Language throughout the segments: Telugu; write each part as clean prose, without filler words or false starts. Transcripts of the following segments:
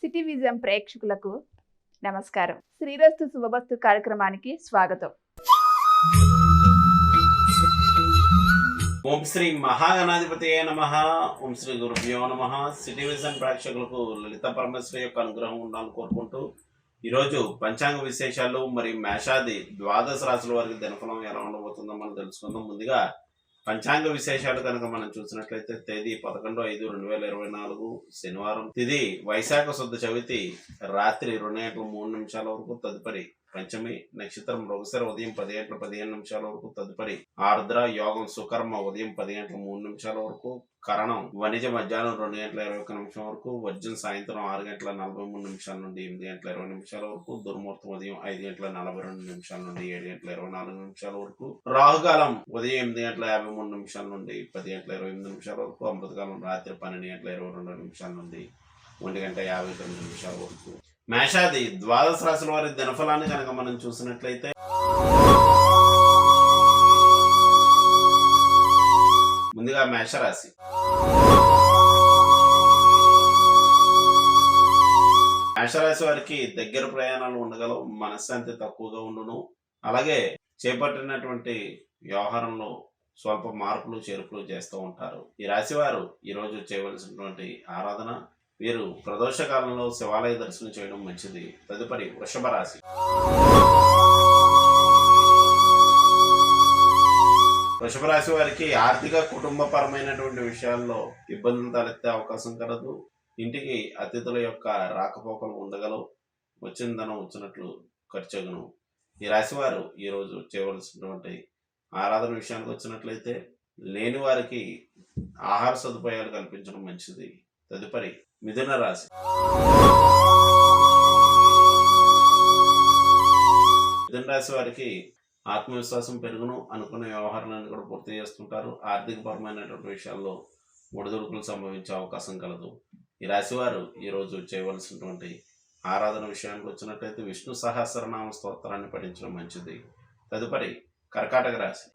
సిటీ విజన్ ప్రేక్షకులకు నమస్కారం. శ్రీరస్తు శుభమస్తు కార్యక్రమానికి స్వాగతం. ఓం శ్రీ మహాగణాధిపతియే నమః. ఓం శ్రీ గురుభ్యో నమః. సిటీ విజన్ ప్రేక్షకులకు లలిత పరమేశ్వరి యొక్క అనుగ్రహం ఉండాలని కోరుకుంటూ ఈరోజు పంచాంగ విశేషాలు మరియు మేషాది ద్వాదశ రాశుల వారికి దినఫలం ఎలా ఉండబోతుందో మనం తెలుసుకుందాం. ముందుగా పంచాంగ విశేషాలు కనుక మనం చూసినట్లయితే తేదీ 11/5/2024 శనివారం, తిథి వైశాఖ శుద్ధ చవితి రాత్రి 2:03 వరకు, తదుపరి పంచమి, నక్షత్రం మృగశిర ఉదయం 10:15 వరకు, తదుపరి ఆర్ద్ర, యోగం సుకర్మ ఉదయం 10:03 వరకు, కరణం వణిజ మధ్యాహ్నం 2:21 వరకు, వర్జం సాయంత్రం 6:43 నుండి 8:20 వరకు, దుర్ముహూర్తం ఉదయం 5:42 నుండి 7:24 వరకు, రాహుకాలం ఉదయం 8:53 నుండి 10:28 వరకు, అమృతకాలం రాత్రి 12:22 నుండి 1:59 వరకు. మేషాది ద్వాదశ రాశుల వారి దినఫలాన్ని కనుక మనం చూసినట్లయితే ముందుగా మేషరాశి. మేషరాశి వారికి దగ్గర ప్రయాణాలు ఉండగలవు, మనశ్శాంతి తక్కువగా ఉండును. అలాగే చేపట్టినటువంటి వ్యవహారంలో స్వల్ప మార్పులు చేర్పులు చేస్తూ ఉంటారు. ఈ రాశి వారు ఈరోజు చేయవలసినటువంటి ఆరాధన, వీరు ప్రదోష కాలంలో శివాలయ దర్శనం చేయడం మంచిది. తదుపరి వృషభ రాశి. వృషభ రాశి వారికి ఆర్థిక కుటుంబపరమైనటువంటి విషయాల్లో ఇబ్బందులు తలెత్తే అవకాశం కలదు. ఇంటికి అతిథుల యొక్క రాకపోకలు ఉండగలవు. వచ్చిన ధనం వచ్చినట్లు ఖర్చుగును. ఈ రాశి వారు ఈరోజు చేయవలసినటువంటి ఆరాధన విషయానికి వచ్చినట్లయితే లేని వారికి ఆహార సదుపాయాలు కల్పించడం మంచిది. తదుపరి మిథున రాశి. మిథున రాశి వారికి ఆత్మవిశ్వాసం పెరుగును. అనుకున్న వ్యవహారాలను కూడా పూర్తి చేస్తుంటారు. ఆర్థిక పరమైనటువంటి విషయాల్లో ఒడిదుడుకులు సంభవించే అవకాశం కలదు. ఈ రాశి వారు ఈరోజు చేయవలసినటువంటి ఆరాధన విషయానికి వచ్చినట్లయితే విష్ణు సహస్రనామ స్తోత్రాన్ని పఠించడం మంచిది. తదుపరి కర్కాటక రాశి.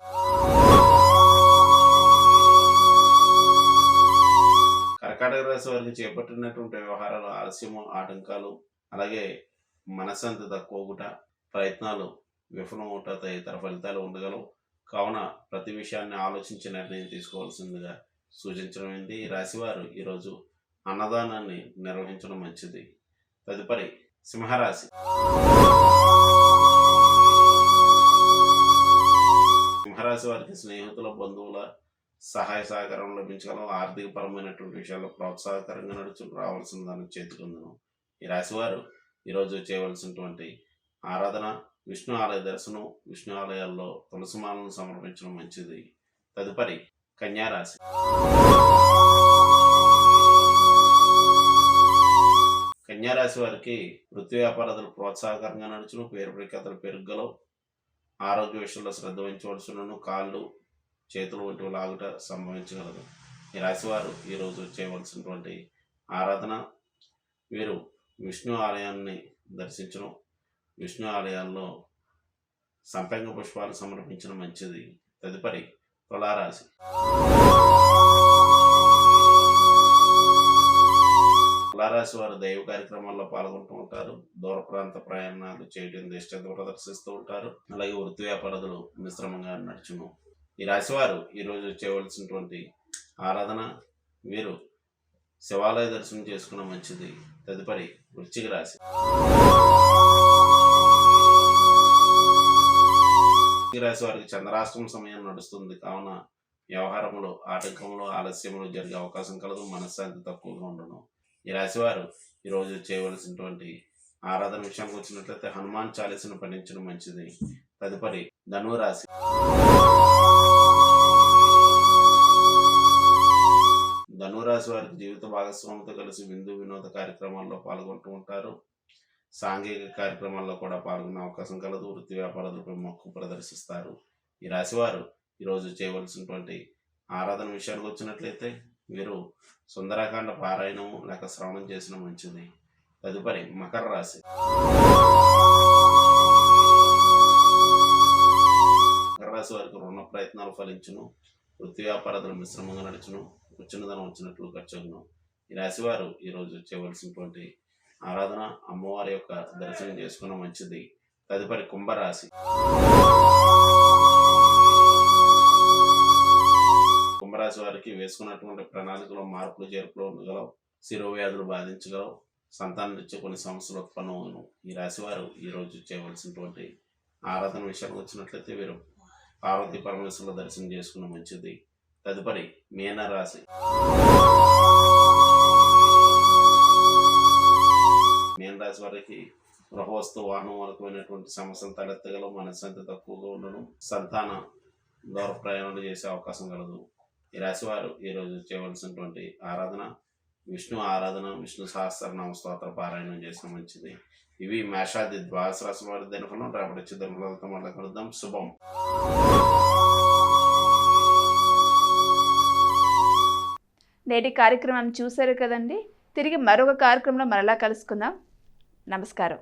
కర్కాటక రాశి వారికి చేపట్టినటువంటి వ్యవహారాలు ఆలస్యము, ఆటంకాలు, అలాగే మనశ్శాంతి తక్కువగుట, ప్రయత్నాలు విఫలమవుట తదితర ఫలితాలు ఉండగలవు. కావున ప్రతి విషయాన్ని ఆలోచించి నిర్ణయం తీసుకోవాల్సిందిగా సూచించడమైంది. ఈ రాశివారు ఈరోజు అన్నదానాన్ని నిర్వహించడం మంచిది. తదుపరి సింహరాశి. సింహరాశి వారికి స్నేహితుల, బంధువుల సహాయ సహకారం లభించగలవు. ఆర్థిక పరమైనటువంటి విషయాల్లో ప్రోత్సాహకరంగా రావాల్సిన దాన్ని చేతుకుందును. ఈ రాశివారు ఈరోజు చేయవలసినటువంటి ఆరాధన విష్ణు ఆలయ దర్శనం, విష్ణు ఆలయాల్లో తులసిమాలను సమర్పించడం మంచిది. తదుపరి కన్యారాశి. కన్యారాశి వారికి వృత్తి వ్యాపారాలు ప్రోత్సాహకరంగా నడుచును. పేరు ప్రఖ్యాతలు పెరుగలవు. ఆరోగ్య విషయంలో శ్రద్ధ వహించవలసినను. కాళ్ళు, చేతులు వంటివి లాగుట సంభవించగలదు. ఈ రాశివారు ఈరోజు చేయవలసినటువంటి ఆరాధన, వీరు విష్ణు ఆలయాన్ని దర్శించడం, విష్ణు ఆలయాల్లో సంపెంగ పుష్పాలు సమర్పించడం మంచిది. తదుపరి తులారాశి. తులారాశి వారు దైవ కార్యక్రమాల్లో పాల్గొంటూ ఉంటారు. దూర ప్రాంత ప్రయాణాలు చేయడం ఇష్టత ప్రదర్శిస్తూ ఉంటారు. అలాగే వృత్తి వ్యాపారాలు మిశ్రమంగా నడుచును. ఈ రాశివారు ఈరోజు చేయవలసినటువంటి ఆరాధన, వీరు శివాలయ దర్శనం చేసుకోవడం మంచిది. తదుపరి వృశ్చిక రాశి. వృశ్చిక రాశి వారికి చంద్రాష్టమ సమయం నడుస్తుంది. కావున వ్యవహారములు, ఆటంకములు, ఆలస్యములు జరిగే అవకాశం కలదు. మనశ్శాంతి తక్కువగా ఉండను. ఈ రాశివారు ఈరోజు చేయవలసినటువంటి ఆరాధన విషయానికి వచ్చినట్లయితే హనుమాన్ చాలీసాను పఠించడం మంచిది. తదుపరి ధనురాశి. ధనురాశి వారికి జీవిత భాగస్వామితో కలిసి విందు వినోద కార్యక్రమాల్లో పాల్గొంటూ ఉంటారు. సాంఘిక కార్యక్రమాల్లో కూడా పాల్గొనే అవకాశం కలదు. వృత్తి వ్యాపారాలపై మొక్కు ప్రదర్శిస్తారు. ఈ రాశివారు ఈరోజు చేయవలసినటువంటి ఆరాధన విషయానికి వచ్చినట్లయితే వీరు సుందరకాండ పారాయణము లేక శ్రవణం చేసిన మంచిది. తదుపరి మకర రాశి. మకర రాశి వారికి రుణ ప్రయత్నాలు ఫలించును. వృత్తి వ్యాపారాలు మిశ్రమంగా నడుచును. వచ్చిన ధనం వచ్చినట్లు ఖర్చును. ఈ రాశివారు ఈరోజు చేయవలసినటువంటి ఆరాధన, అమ్మవారి యొక్క దర్శనం చేసుకున్న మంచిది. తదుపరి కుంభరాశి. కుంభరాశి వారికి వేసుకున్నటువంటి ప్రణాళికలో మార్పులు చేర్పులు ఉండగలవు. శిరోవ్యాధులు బాధించగలవు. సంతానం ఇచ్చే కొన్ని సమస్యలు ఉత్పన్నమవును. ఈ రాశి వారు ఈరోజు చేయవలసినటువంటి ఆరాధన విషయానికి వచ్చినట్లయితే వీరు పార్వతీ పరమేశ్వరుల దర్శనం చేసుకున్న మంచిది. తదుపరి మీనరాశి. మీనరాశి వారికి గృహవస్తు వాహనం మూలకమైనటువంటి సమస్యలు తలెత్తగలవు. మనశ్శాంతి తక్కువగా ఉండడం, సంతాన దూర ప్రయాణాలు చేసే అవకాశం కలదు. ఈ రాశి వారు ఈరోజు చేయవలసినటువంటి ఆరాధన విష్ణు ఆరాధన, విష్ణు సహస్రనామ స్తోత్ర పారాయణం చేసిన మంచిది. ఇవి మేషాది ద్వాదశ రాశి వారి దినఫలం. రేపటి వచ్చే దినఫలంతో మళ్ళీ కలుద్దాం. శుభం. నేటి కార్యక్రమం చూశారు కదండి. తిరిగి మరొక కార్యక్రమంలో మరలా కలుసుకుందాం. నమస్కారం.